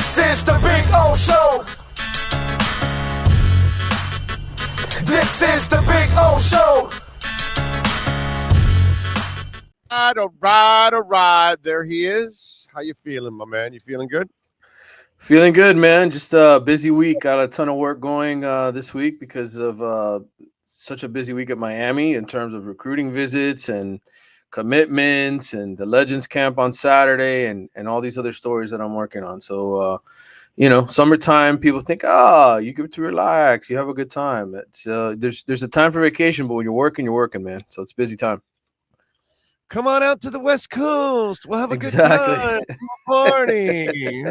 This is the Big O Show. This is the Big O Show. All right. There he is. How you feeling, my man? You feeling good? Feeling good, man. Just a busy week. Got a ton of work going this week because of such a busy week at Miami in terms of recruiting visits and commitments and the Legends Camp on Saturday and all these other stories that I'm working on. So, summertime, people think, you get to relax. You have a good time. It's there's a time for vacation, but when you're working, man. So it's busy time. Come on out to the West Coast. We'll have a good time. Party.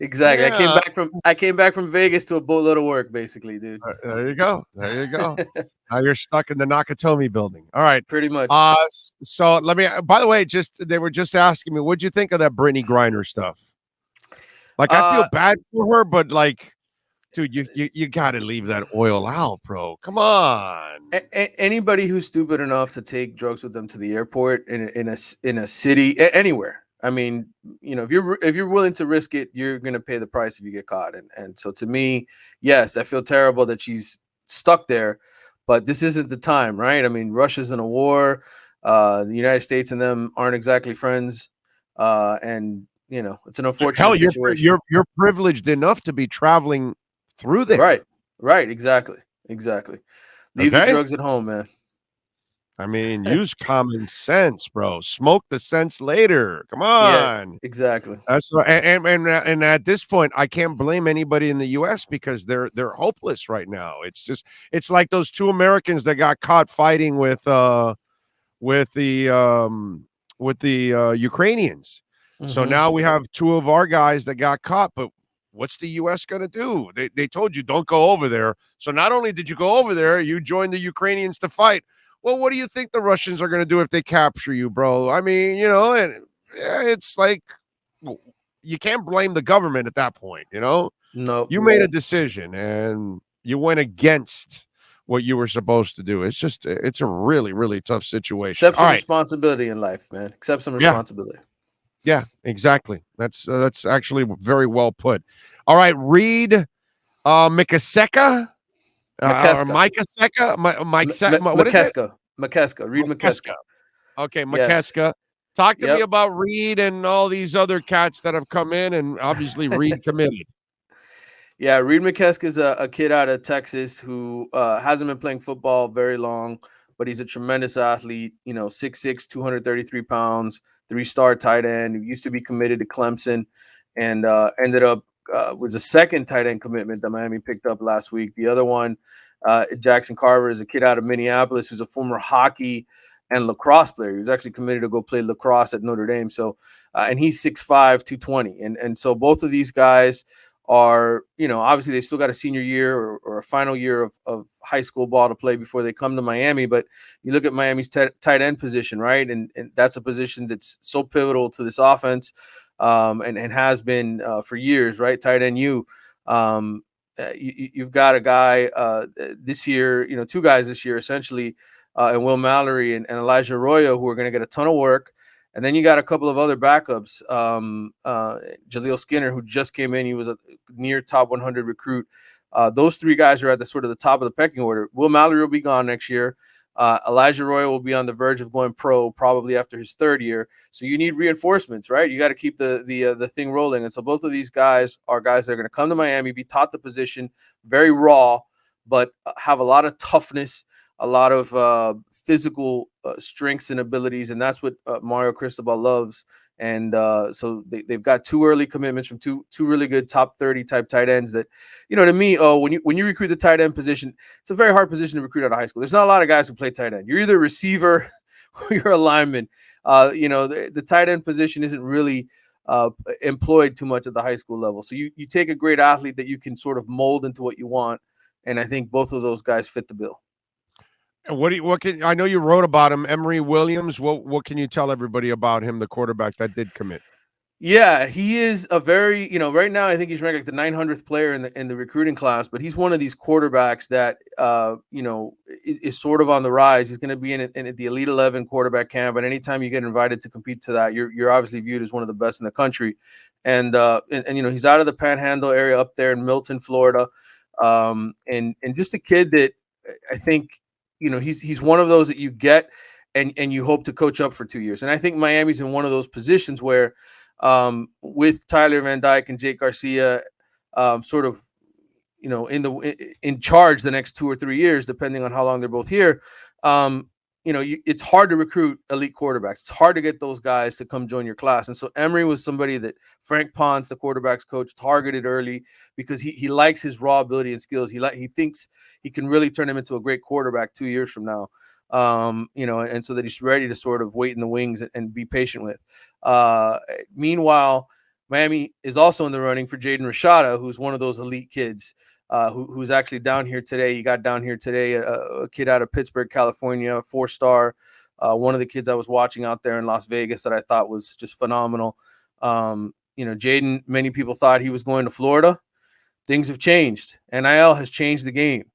Exactly. Yeah. I came back from Vegas to a boatload of work, basically, dude. There you go. Now you're stuck in the Nakatomi building. All right. Pretty much. So let me. By the way, they were just asking me, what'd you think of that Brittany Griner stuff? Like, I feel bad for her, but like, dude, you got to leave that oil out, bro. Come on. Anybody who's stupid enough to take drugs with them to the airport in a city, anywhere. I mean, if you're willing to risk it, you're gonna pay the price if you get caught. And so to me, yes, I feel terrible that she's stuck there, but this isn't the time, right? I mean, Russia's in a war. The United States and them aren't exactly friends, and it's an unfortunate situation. You're privileged enough to be traveling through there. Right, exactly. Leave the drugs at home, man. I mean, use common sense, bro. Smoke the sense later. Come on. Yeah, exactly. That's and at this point, I can't blame anybody in the U.S. because they're hopeless right now. It's like those two Americans that got caught fighting with the Ukrainians. Mm-hmm. So now we have two of our guys that got caught, but what's the U.S. going to do? They told you don't go over there. So not only did you go over there, you joined the Ukrainians to fight. Well, what do you think the Russians are going to do if they capture you, bro? I mean, it's like you can't blame the government at that point, No. You made a decision and you went against what you were supposed to do. It's a really, really tough situation. Accept some responsibility in life, man. Accept some responsibility. Yeah, exactly. That's actually very well put. All right, Reid Mckesk. Mckesk. Reid Mckesk. Okay, Mckesk. Yes. Talk to me about Reid and all these other cats that have come in, and obviously Reid committed. Yeah, Reid Mckesk is a kid out of Texas who hasn't been playing football very long, but he's a tremendous athlete. 6'6", 233 pounds, 3-star tight end who used to be committed to Clemson, and ended up was a second tight end commitment that Miami picked up last week. The other one, Jackson Carver, is a kid out of Minneapolis who's a former hockey and lacrosse player. He was actually committed to go play lacrosse at Notre Dame. So, and he's 6'5", 220. And so both of these guys are, obviously they still got a senior year or a final year of high school ball to play before they come to Miami. But you look at Miami's tight end position, right? And that's a position that's so pivotal to this offense. And has been for years, right? Tight end, you've got a guy this year, two guys this year essentially, and Will Mallory and Elijah Arroyo, who are going to get a ton of work. And then you got a couple of other backups, Jaleel Skinner, who just came in. He was a near top 100 recruit. Those three guys are at the top of the pecking order. Will Mallory will be gone next year. Elijah Roy will be on the verge of going pro probably after his third year. So you need reinforcements, right? You got to keep the thing rolling. And so both of these guys are guys that are going to come to Miami, be taught the position, very raw, but have a lot of toughness, a lot of physical strengths and abilities. And that's what Mario Cristobal loves. And so they've got two early commitments from two really good top 30 type tight ends that, to me, when you recruit the tight end position, it's a very hard position to recruit out of high school. There's not a lot of guys who play tight end. You're either a receiver or you're a lineman. The tight end position isn't really employed too much at the high school level. So you take a great athlete that you can sort of mold into what you want. And I think both of those guys fit the bill. And I know you wrote about him, Emery Williams. What can you tell everybody about him, the quarterback that did commit? Yeah, he is a very, right now I think he's ranked like the 900th player in the recruiting class, but he's one of these quarterbacks that is sort of on the rise. He's going to be in the Elite 11 quarterback camp, and anytime you get invited to compete to that, you're obviously viewed as one of the best in the country. And he's out of the Panhandle area up there in Milton, Florida, and just a kid that I think he's one of those that you get and you hope to coach up for 2 years. And I think Miami's in one of those positions where with Tyler Van Dyke and Jake Garcia, sort of, in charge the next 2 or 3 years, depending on how long they're both here. It's hard to recruit elite quarterbacks. It's hard to get those guys to come join your class. And so Emery was somebody that Frank Ponce, the quarterbacks coach, targeted early because he likes his raw ability and skills. He thinks he can really turn him into a great quarterback 2 years from now. And so that he's ready to sort of wait in the wings and be patient with. Meanwhile, Miami is also in the running for Jaden Rashada, who's one of those elite kids who's actually down here today. He got down here today, a kid out of Pittsburgh, California, 4-star. One of the kids I was watching out there in Las Vegas that I thought was just phenomenal. Jaden, many people thought he was going to Florida. Things have changed. NIL has changed the game.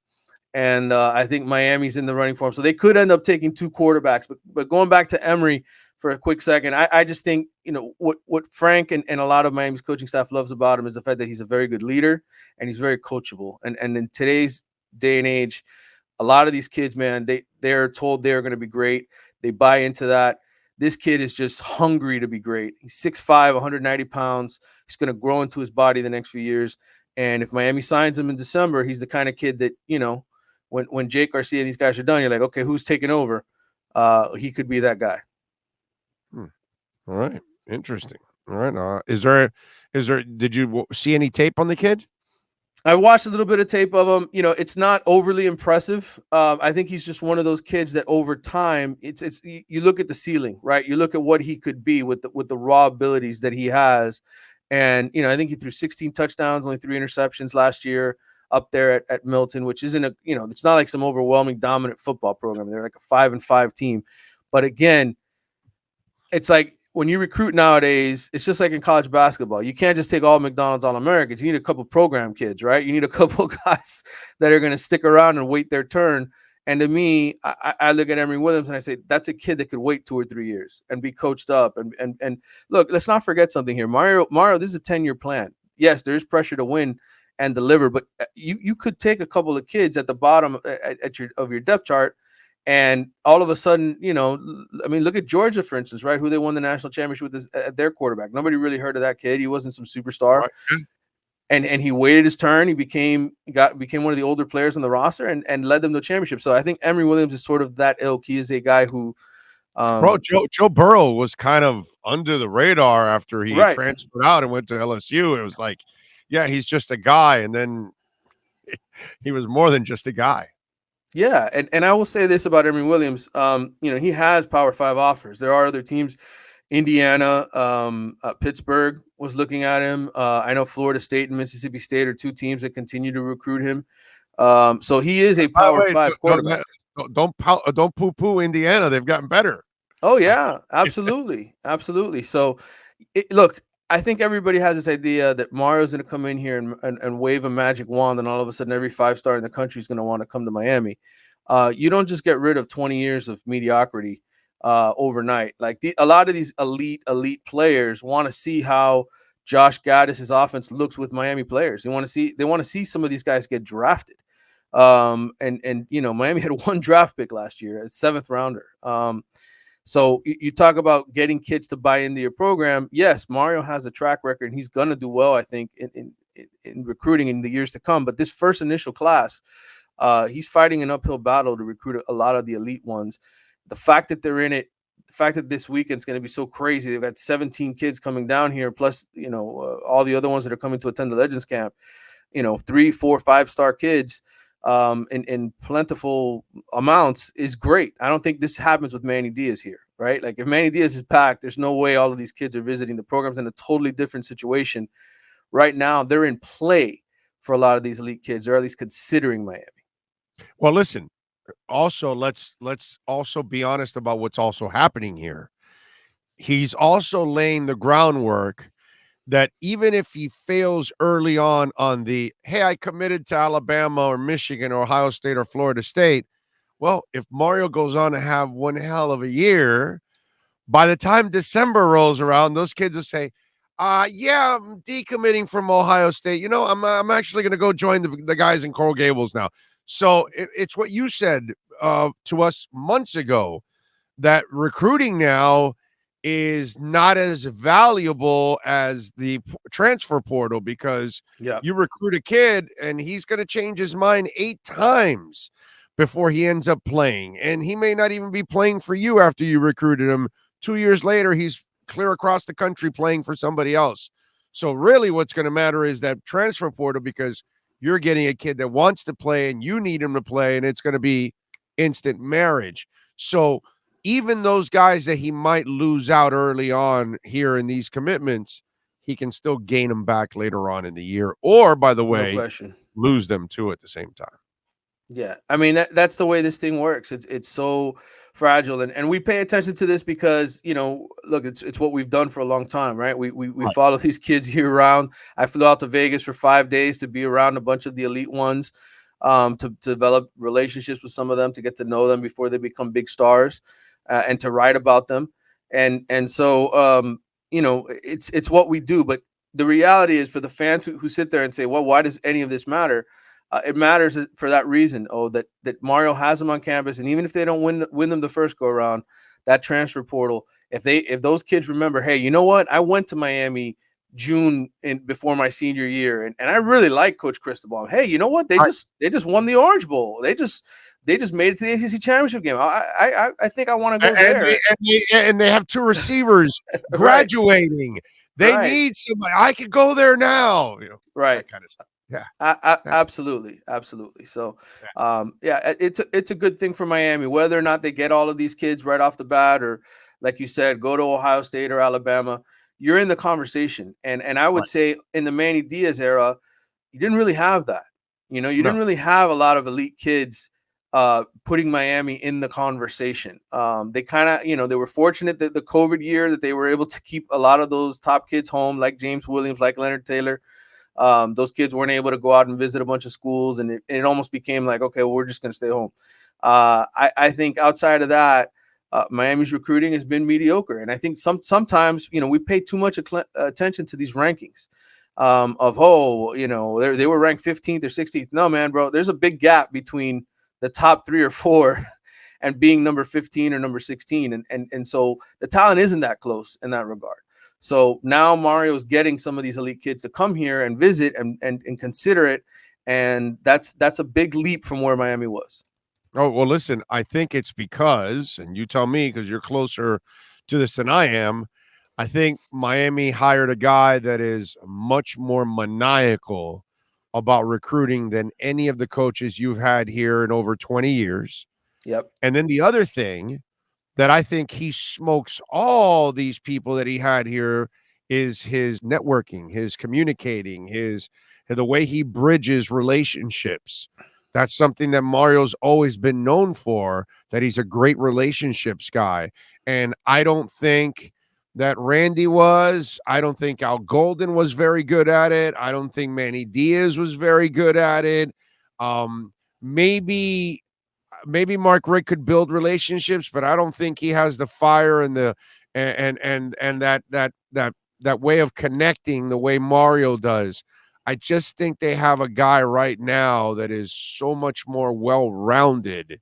And I think Miami's in the running for him. So they could end up taking 2 quarterbacks. But going back to Emery for a quick second, I just think, what Frank and a lot of Miami's coaching staff loves about him is the fact that he's a very good leader and he's very coachable. And in today's day and age, a lot of these kids, man, they're told they're going to be great. They buy into that. This kid is just hungry to be great. He's 6'5", 190 pounds. He's going to grow into his body the next few years. And if Miami signs him in December, he's the kind of kid that, when Jake Garcia and these guys are done, you're like, okay, who's taking over? He could be that guy. All right. Interesting. All right. Did you see any tape on the kid? I watched a little bit of tape of him. It's not overly impressive. I think he's just one of those kids that over time, you look at the ceiling, right? You look at what he could be with the raw abilities that he has. And, I think he threw 16 touchdowns, only 3 interceptions last year up there at Milton, which isn't it's not like some overwhelming dominant football program. They're like a 5-5 team. But again, it's like when you recruit nowadays, it's just like in college basketball. You can't just take all McDonald's All-Americans. You need a couple program kids, right? You need a couple guys that are going to stick around and wait their turn. And to me, I look at Emery Williams and I say, that's a kid that could wait 2 or 3 years and be coached up. And look, let's not forget something here. Mario, this is a 10-year plan. Yes, there is pressure to win and deliver, but you could take a couple of kids at the bottom of your depth chart, and all of a sudden, look at Georgia, for instance, right? Who they won the national championship with at their quarterback. Nobody really heard of that kid. He wasn't some superstar. Right. And he waited his turn. He became one of the older players on the roster and led them to the championship. So I think Emery Williams is sort of that ilk. He is a guy who Joe Burrow was kind of under the radar after he transferred out and went to LSU. It was like, yeah, he's just a guy. And then he was more than just a guy. Yeah. And I will say this about Emery Williams. He has Power 5 offers. There are other teams. Indiana, Pittsburgh was looking at him. I know Florida State and Mississippi State are 2 teams that continue to recruit him. So he is a Power 5 quarterback. Don't poo-poo Indiana. They've gotten better. Oh, yeah, absolutely. Absolutely. So, look, I think everybody has this idea that Mario's going to come in here and wave a magic wand, and all of a sudden every 5-star in the country is going to want to come to Miami. You don't just get rid of 20 years of mediocrity overnight. Like a lot of these elite players want to see how Josh Gaddis's offense looks with Miami players. They want to see some of these guys get drafted. Miami had 1 draft pick last year, a 7th rounder. So you talk about getting kids to buy into your program. Yes, Mario has a track record and he's going to do well, I think, in recruiting in the years to come. But this first initial class, he's fighting an uphill battle to recruit a lot of the elite ones. The fact that they're in it, the fact that this weekend's going to be so crazy, they've got 17 kids coming down here, plus, all the other ones that are coming to attend the Legends Camp, 3, 4, 5-star kids in plentiful amounts is great. I don't think this happens with Manny Diaz here, right? Like if Manny Diaz is packed, there's no way all of these kids are visiting. The program's in a totally different situation. Right now, they're in play for a lot of these elite kids, or at least considering Miami. Well, listen, also let's also be honest about what's also happening here. he's also laying the groundwork that even if he fails early on the, hey, I committed to Alabama or Michigan or Ohio State or Florida State, well, if Mario goes on to have one hell of a year, by the time December rolls around, those kids will say, yeah, I'm decommitting from Ohio State. I'm actually going to go join the guys in Coral Gables now. So it's what you said to us months ago, that recruiting now is not as valuable as the transfer portal, because you recruit a kid and he's going to change his mind 8 times before he ends up playing. And he may not even be playing for you after you recruited him. 2 years later, he's clear across the country playing for somebody else. So really what's going to matter is that transfer portal, because you're getting a kid that wants to play and you need him to play, and it's going to be instant marriage. So even those guys that he might lose out early on here in these commitments, he can still gain them back later on in the year, or, by the way, lose them too at the same time. Yeah, I mean, that's the way this thing works. It's so fragile, and we pay attention to this because, look, it's what we've done for a long time, right? We follow these kids year round. I flew out to Vegas for 5 days to be around a bunch of the elite ones, to develop relationships with some of them, to get to know them before they become big stars, and to write about them, and so it's what we do. But the reality is, for the fans who sit there and say, well, why does any of this matter? It matters for that reason. That Mario has them on campus, and even if they don't win them the first go around, that transfer portal, if those kids remember, hey, you know what, I went to Miami June before my senior year, and I really like Coach Cristobal. Hey, you know what, they just won the Orange Bowl. They just made it to the ACC championship game. I think I want to go there. And they have 2 receivers graduating. They need somebody. I could go there now. That kind of stuff. Yeah, absolutely. So, it's a good thing for Miami, whether or not they get all of these kids right off the bat, or, like you said, go to Ohio State or Alabama. You're in the conversation, and I would say in the Manny Diaz era, you didn't really have that. You didn't really have a lot of elite kids putting Miami in the conversation. They kind of, they were fortunate that the COVID year that they were able to keep a lot of those top kids home, like James Williams, like Leonard Taylor. Those kids weren't able to go out and visit a bunch of schools, and it almost became like, okay, well, we're just going to stay home. I think outside of that, Miami's recruiting has been mediocre. And I think sometimes, we pay too much attention to these rankings they were ranked 15th or 16th. No, man, bro, there's a big gap between the top 3 or 4 and being number 15 or number 16. And so the talent isn't that close in that regard. So now Mario's getting some of these elite kids to come here and visit and consider it. And that's a big leap from where Miami was. Oh, well, listen, I think it's because, and you tell me because you're closer to this than I am, I think Miami hired a guy that is much more maniacal about recruiting than any of the coaches you've had here in over 20 years. Yep. And then the other thing that I think he smokes all these people that he had here is his networking, his communicating, the way he bridges relationships. That's something that Mario's always been known for, that he's a great relationships guy. And I don't think that Randy was. I don't think Al Golden was very good at it. I don't think Manny Diaz was very good at it. Maybe Mark Richt could build relationships, but I don't think he has the fire and that way of connecting the way Mario does. I just think they have a guy right now that is so much more well-rounded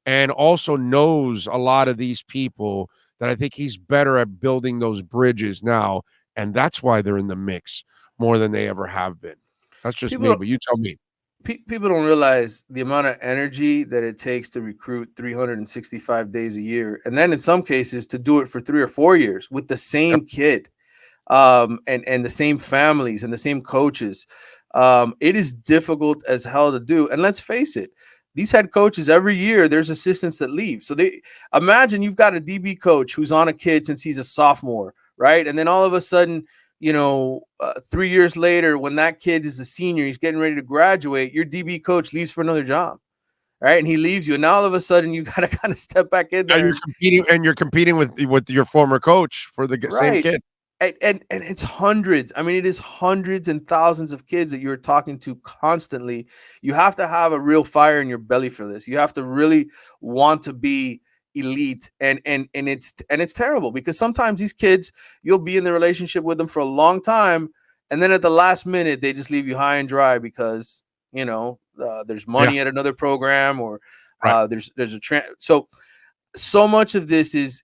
and also knows a lot of these people, that I think he's better at building those bridges now. And that's why they're in the mix more than they ever have been. That's just me, but you tell me. People don't realize the amount of energy that it takes to recruit 365 days a year. And then in some cases to do it for 3 or 4 years with the same kid. And the same families and the same coaches. It is difficult as hell to do. And let's face it, these head coaches, every year there's assistants that leave. So imagine you've got a DB coach who's on a kid since he's a sophomore, right? And then all of a sudden, 3 years later, when that kid is a senior, he's getting ready to graduate, your DB coach leaves for another job. right? And he leaves you, and now all of a sudden you got to kind of step back in Now there. you're competing with your former coach for the same kid. And it's hundreds. I mean, it is hundreds and thousands of kids that you're talking to constantly. You have to have a real fire in your belly for this. You have to really want to be elite, and it's terrible because sometimes these kids, you'll be in the relationship with them for a long time, and then at the last minute they just leave you high and dry because there's money at another program, or there's a so much of this is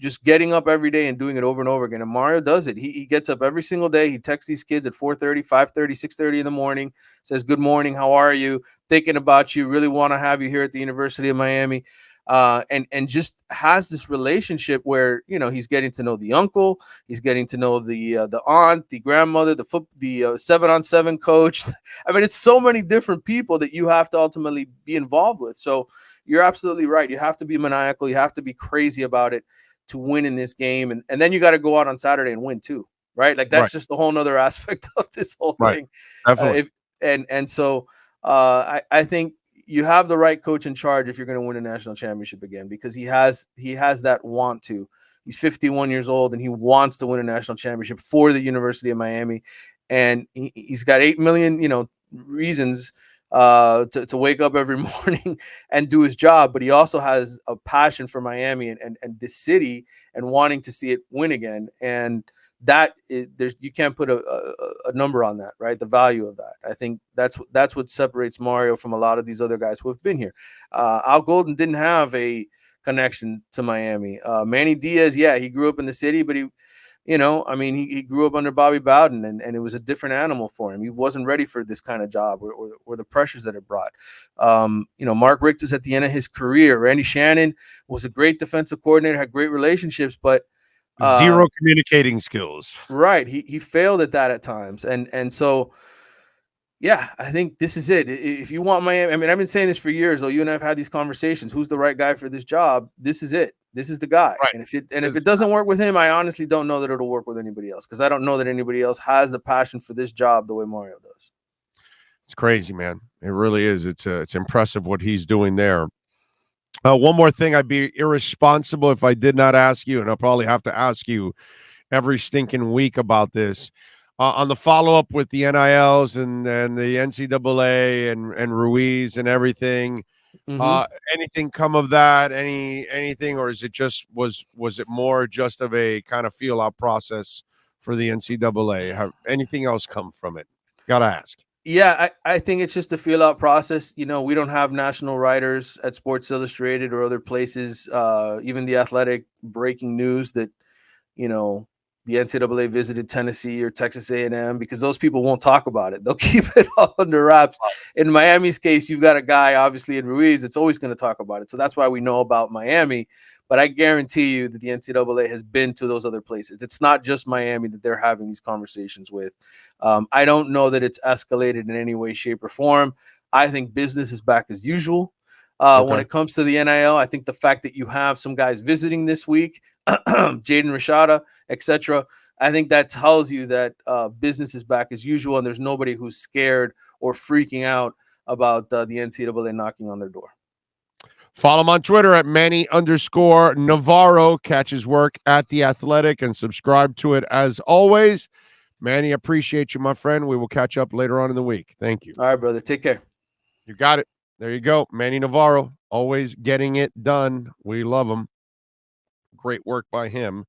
just getting up every day and doing it over and over again. And Mario does it. He gets up every single day. He texts these kids at 4:30, 5:30, 6:30 in the morning, says, "Good morning. How are you? Thinking about you. Really want to have you here at the University of Miami." And just has this relationship where, he's getting to know the uncle, he's getting to know the aunt, the grandmother, the 7-on-7 coach. I mean, it's so many different people that you have to ultimately be involved with. So you're absolutely right. You have to be maniacal. You have to be crazy about it to win in this game. And then you got to go out on Saturday and win too, right? Like that's just the whole nother aspect of this whole thing. Definitely. So I think you have the right coach in charge if you're going to win a national championship again, because he has that want to. He's 51 years old and he wants to win a national championship for the University of Miami. And he's got 8 million, reasons to wake up every morning and do his job, but he also has a passion for Miami and this city and wanting to see it win again. And that is, you can't put a number on that, right? The value of that. I think that's what separates Mario from a lot of these other guys who have been here. Al Golden didn't have a connection to Miami. Manny Diaz, he grew up in the city, but he grew up under Bobby Bowden, and it was a different animal for him. He wasn't ready for this kind of job or the pressures that it brought. Mark Richter's at the end of his career. Randy Shannon was a great defensive coordinator, had great relationships, but zero communicating skills. Right. He failed at that at times. And so, I think this is it. If you want Miami, I mean, I've been saying this for years, though. You and I have had these conversations. Who's the right guy for this job? This is it. This is the guy. Right. And if it doesn't work with him, I honestly don't know that it'll work with anybody else, because I don't know that anybody else has the passion for this job the way Mario does. It's crazy, man. It really is. It's impressive what he's doing there. One more thing, I'd be irresponsible if I did not ask you, and I'll probably have to ask you every stinking week about this. On the follow-up with the NILs and the NCAA and Ruiz and everything, anything come of that? Anything, or is it just was it more just of a kind of feel-out process for the NCAA? Have anything else come from it? Gotta ask. Yeah, I think it's just a feel-out process. We don't have national writers at Sports Illustrated or other places, even The Athletic, breaking news that, the NCAA visited Tennessee or Texas A&M, because those people won't talk about it. They'll keep it all under wraps. In Miami's case, you've got a guy, obviously, in Ruiz that's always going to talk about it. So that's why we know about Miami. But I guarantee you that the NCAA has been to those other places. It's not just Miami that they're having these conversations with. I don't know that it's escalated in any way, shape, or form. I think business is back as usual. When it comes to the NIL, I think the fact that you have some guys visiting this week, Jaden Rashada, etc., I think that tells you that business is back as usual, and there's nobody who's scared or freaking out about the NCAA knocking on their door. Follow him on Twitter at Manny_Navarro. Catch his work at The Athletic and subscribe to it as always. Manny, appreciate you, my friend. We will catch up later on in the week. Thank you. All right, brother. Take care. You got it. There you go. Manny Navarro, always getting it done. We love him. Great work by him.